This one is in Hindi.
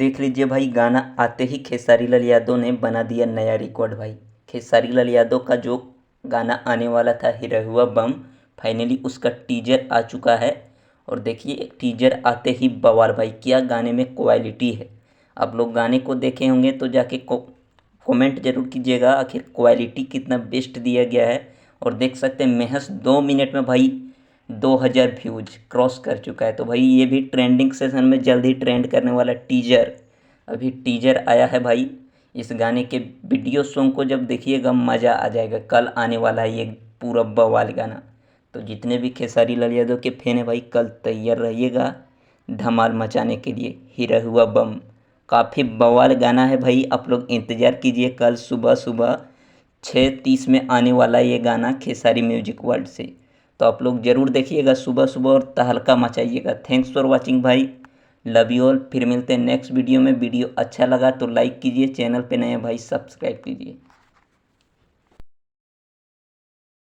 देख लीजिए भाई, गाना आते ही खेसारी लाल यादव ने बना दिया नया रिकॉर्ड भाई। खेसारी लाल यादव का जो गाना आने वाला था हिरा हुआ बम, फाइनली उसका टीजर आ चुका है। और देखिए टीजर आते ही बवाल भाई, क्या गाने में क्वालिटी है। आप लोग गाने को देखे होंगे तो जाके कमेंट जरूर कीजिएगा आखिर क्वालिटी कितना बेस्ट दिया गया है। और देख सकते हैं महज 2 मिनट में भाई 2000 व्यूज क्रॉस कर चुका है। तो भाई ये भी ट्रेंडिंग सेशन में जल्द ही ट्रेंड करने वाला टीजर, अभी टीजर आया है भाई। इस गाने के वीडियो सॉन्ग को जब देखिएगा मज़ा आ जाएगा। कल आने वाला है ये पूरा बवाल गाना। तो जितने भी खेसारी लाल यादव के फैन है भाई, कल तैयार रहिएगा धमाल मचाने के लिए। हीरा हुआ बम काफ़ी बवाल गाना है भाई, आप लोग इंतज़ार कीजिए। कल सुबह सुबह 6:30 में आने वाला है ये गाना खेसारी म्यूजिक वर्ल्ड से। तो आप लोग ज़रूर देखिएगा सुबह सुबह और तहलका मचाइएगा। थैंक्स फॉर वॉचिंग भाई, लव यू ऑल। फिर मिलते हैं नेक्स्ट वीडियो में। वीडियो अच्छा लगा तो लाइक कीजिए, चैनल पे नए हैं भाई सब्सक्राइब कीजिए।